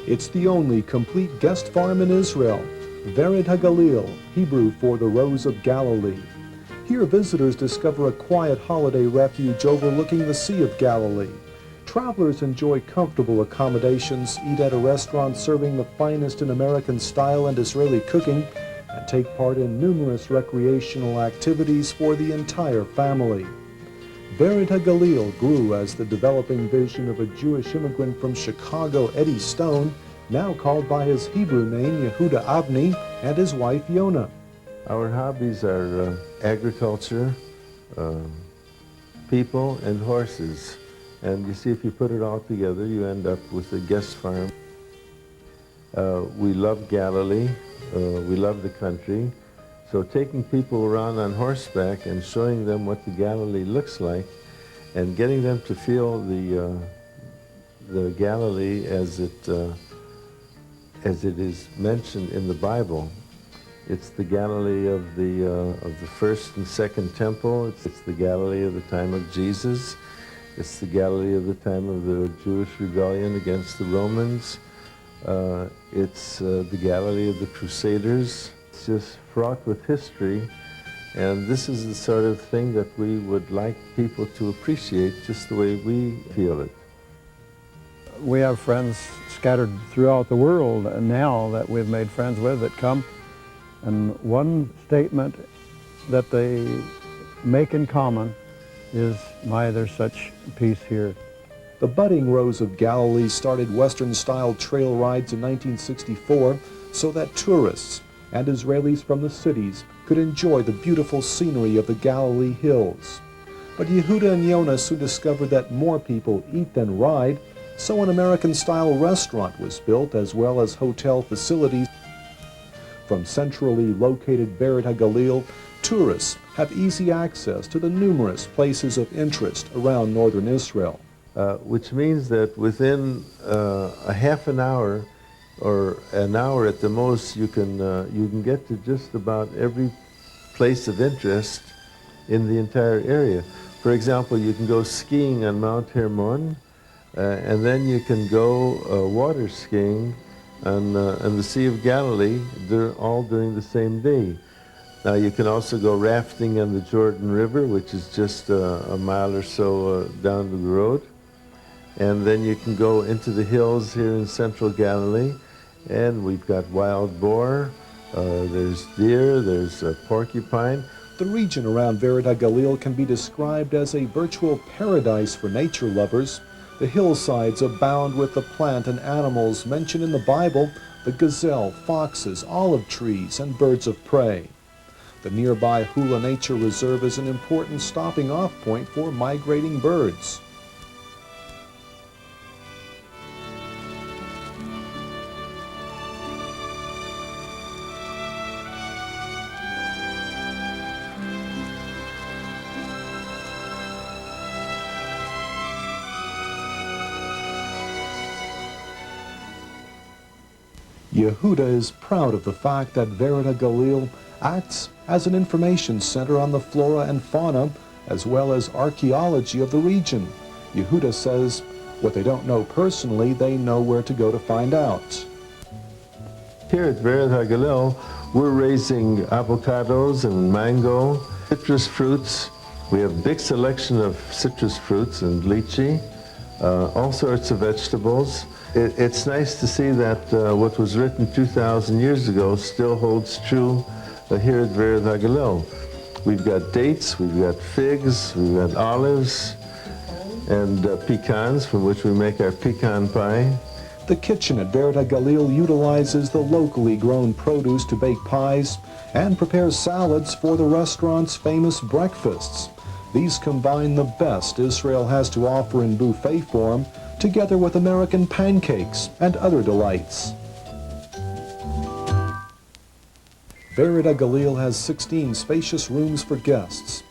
It's the only complete guest farm in Israel, Vered Hagalil, Hebrew for the Rose of Galilee. Here visitors discover a quiet holiday refuge overlooking the Sea of Galilee. Travelers enjoy comfortable accommodations, eat at a restaurant serving the finest in American style and Israeli cooking, and take part in numerous recreational activities for the entire family. Vered Hagalil grew as the developing vision of a Jewish immigrant from Chicago, Eddie Stone, now called by his Hebrew name Yehuda Avni, and his wife Yona. Our hobbies are agriculture, people, and horses. And you see, if you put it all together, you end up with a guest farm. We love Galilee. We love the country. So taking people around on horseback and showing them what the Galilee looks like and getting them to feel the Galilee as it is mentioned in the Bible. It's the Galilee of the first and second temple. It's the Galilee of the time of Jesus. It's the Galilee of the time of the Jewish rebellion against the Romans. It's the Galilee of the Crusaders. It's just fraught with history, and this is the sort of thing that we would like people to appreciate just the way we feel it. We have friends scattered throughout the world now that we've made friends with that come, and one statement that they make in common is, "My, there's such peace here." The budding Rose of Galilee started Western-style trail rides in 1964 so that tourists and Israelis from the cities could enjoy the beautiful scenery of the Galilee hills. But Yehuda and Yona soon discovered that more people eat than ride, so an American-style restaurant was built as well as hotel facilities. From centrally located Vered Hagalil, tourists have easy access to the numerous places of interest around northern Israel. Which means that within a half an hour or an hour at the most, you can get to just about every place of interest in the entire area. For example, you can go skiing on Mount Hermon, and then you can go water skiing on the Sea of Galilee, all during the same day. Now you can also go rafting on the Jordan River, which is just a mile or so down the road. And then you can go into the hills here in central Galilee, and we've got wild boar, there's deer, there's porcupine. The region around Vered Hagalil can be described as a virtual paradise for nature lovers. The hillsides abound with the plant and animals mentioned in the Bible, the gazelle, foxes, olive trees, and birds of prey. The nearby Hula Nature Reserve is an important stopping-off point for migrating birds. Yehuda is proud of the fact that Vered Hagalil acts as an information center on the flora and fauna, as well as archaeology of the region. Yehuda says, what they don't know personally, they know where to go to find out. Here at Vered Hagalil, we're raising avocados and mango, citrus fruits. We have a big selection of citrus fruits and lychee, all sorts of vegetables. It's nice to see that what was written 2,000 years ago still holds true here at Vered Hagalil. We've got dates, we've got figs, we've got olives, and pecans, from which we make our pecan pie. The kitchen at Vered Hagalil utilizes the locally grown produce to bake pies and prepares salads for the restaurant's famous breakfasts. These combine the best Israel has to offer in buffet form, together with American pancakes and other delights. Vered Hagalil has 16 spacious rooms for guests,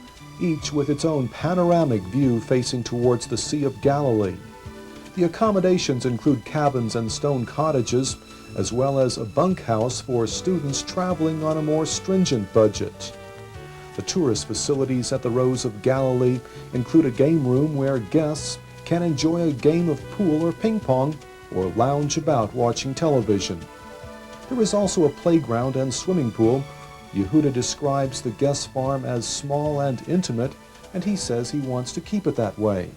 each with its own panoramic view facing towards the Sea of Galilee. The accommodations include cabins and stone cottages, as well as a bunkhouse for students traveling on a more stringent budget. The tourist facilities at the Rose of Galilee include a game room where guests can enjoy a game of pool or ping pong or lounge about watching television. There is also a playground and swimming pool. Yehuda describes the guest farm as small and intimate, and he says he wants to keep it that way.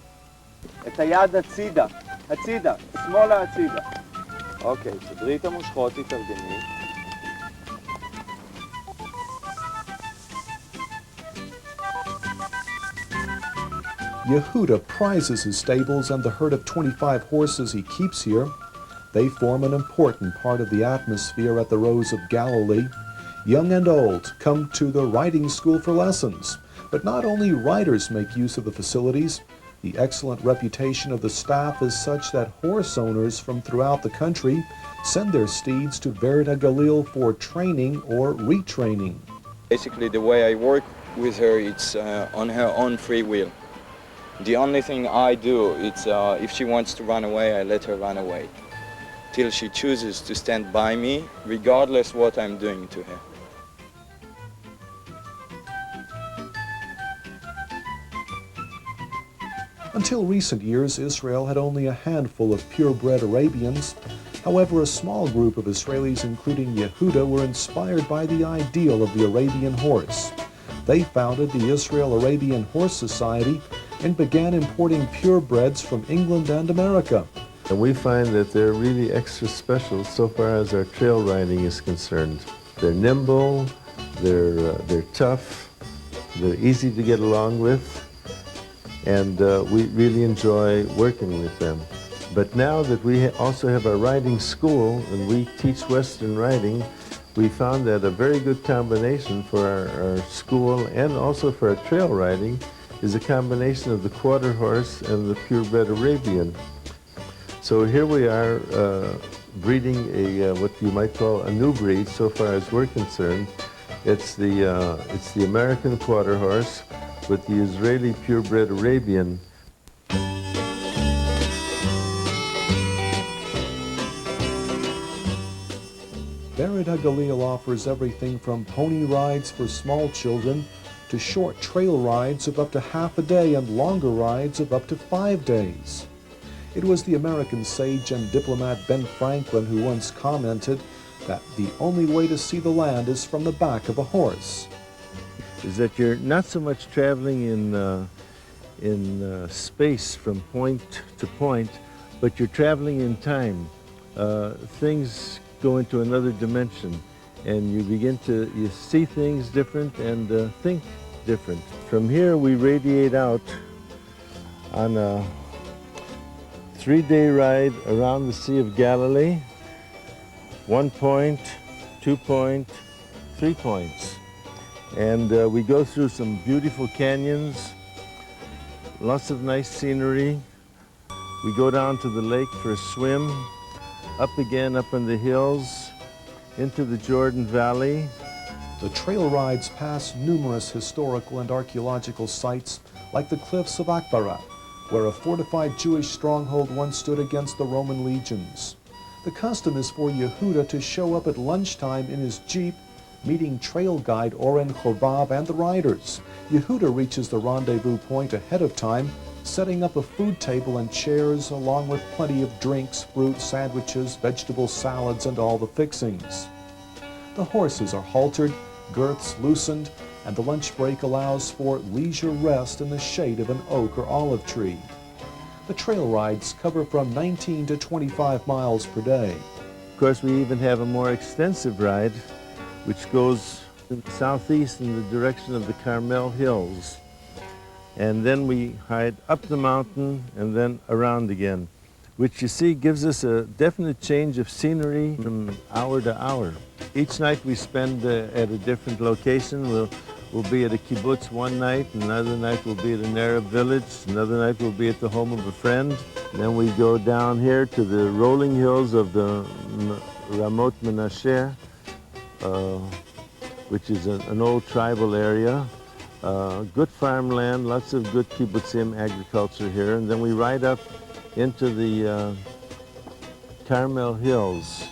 את היד הצידה, הצידה, שמאלה הצידה. אוקיי, סדרי את המושכות, תתארגני. Yehuda prizes his stables and the herd of 25 horses he keeps here. They form an important part of the atmosphere at the Rose of Galilee. Young and old come to the riding school for lessons. But not only riders make use of the facilities. The excellent reputation of the staff is such that horse owners from throughout the country send their steeds to Vered Hagalil for training or retraining. Basically, the way I work with her, it's on her own free will. The only thing I do, it's if she wants to run away, I let her run away, till she chooses to stand by me, regardless what I'm doing to her. Until recent years, Israel had only a handful of purebred Arabians. However, a small group of Israelis, including Yehuda, were inspired by the ideal of the Arabian horse. They founded the Israel-Arabian Horse Society and began importing purebreds from England and America. And we find that they're really extra special so far as our trail riding is concerned. They're nimble, they're tough, they're easy to get along with, and we really enjoy working with them. But now that we also have our riding school and we teach Western riding, we found that a very good combination for our school and also for our trail riding is a combination of the quarter horse and the purebred Arabian. So here we are breeding a what you might call a new breed so far as we're concerned. It's the American quarter horse with the Israeli purebred Arabian. Vered Hagalil offers everything from pony rides for small children to short trail rides of up to half a day and longer rides of up to 5 days. It was the American sage and diplomat Ben Franklin who once commented that the only way to see the land is from the back of a horse. Is that you're not so much traveling in space from point to point, but you're traveling in time. Things go into another dimension, and you see things different and think different. From here, we radiate out on a 3-day ride around the Sea of Galilee, 1 point, 2 point, 3 points. And we go through some beautiful canyons, lots of nice scenery. We go down to the lake for a swim, up again up in the hills, into the Jordan Valley. The trail rides pass numerous historical and archaeological sites like the cliffs of Akbara, where a fortified Jewish stronghold once stood against the Roman legions. The custom is for Yehuda to show up at lunchtime in his jeep, meeting trail guide Oren Chobab and the riders. Yehuda reaches the rendezvous point ahead of time, setting up a food table and chairs along with plenty of drinks, fruit, sandwiches, vegetable salads, and all the fixings. The horses are haltered, girths loosened, and the lunch break allows for leisure rest in the shade of an oak or olive tree. The trail rides cover from 19 to 25 miles per day. Of course, we even have a more extensive ride, which goes southeast in the direction of the Carmel Hills. And then we hide up the mountain and then around again, which you see gives us a definite change of scenery from hour to hour. Each night we spend at a different location. We'll be at a kibbutz one night, another night we'll be at an Arab village, another night we'll be at the home of a friend. And then we go down here to the rolling hills of the Ramot Menashe, which is an old tribal area. Good farmland, lots of good kibbutzim agriculture here. And then we ride up into the Carmel Hills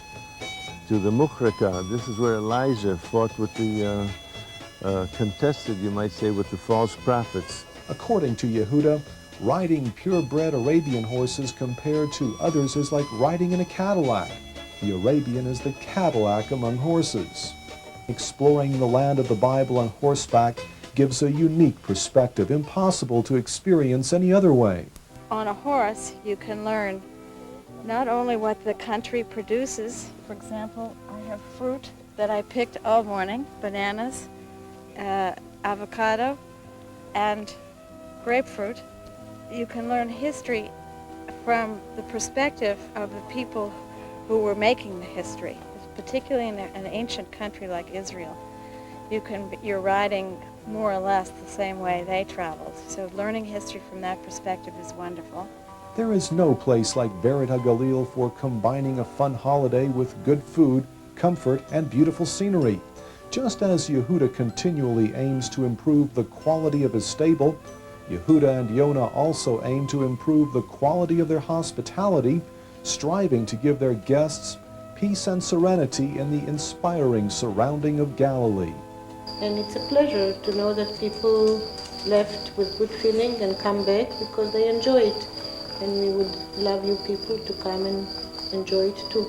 to the Mukhraka. This is where Elijah fought with the, contested, you might say, with the false prophets. According to Yehuda, Riding purebred Arabian horses compared to others is like riding in a Cadillac. The Arabian is the Cadillac among horses. Exploring the land of the Bible on horseback gives a unique perspective impossible to experience any other way. On a horse, you can learn not only what the country produces. For example, I have fruit that I picked all morning, bananas, avocado, and grapefruit. You can learn history from the perspective of the people who were making the history, particularly in an ancient country like Israel. You're riding more or less the same way they traveled. So learning history from that perspective is wonderful. There is no place like Vered Hagalil for combining a fun holiday with good food, comfort, and beautiful scenery. Just as Yehuda continually aims to improve the quality of his stable, Yehuda and Yonah also aim to improve the quality of their hospitality, striving to give their guests peace and serenity in the inspiring surrounding of Galilee. And it's a pleasure to know that people left with good feeling and come back because they enjoy it. And we would love you people to come and enjoy it too.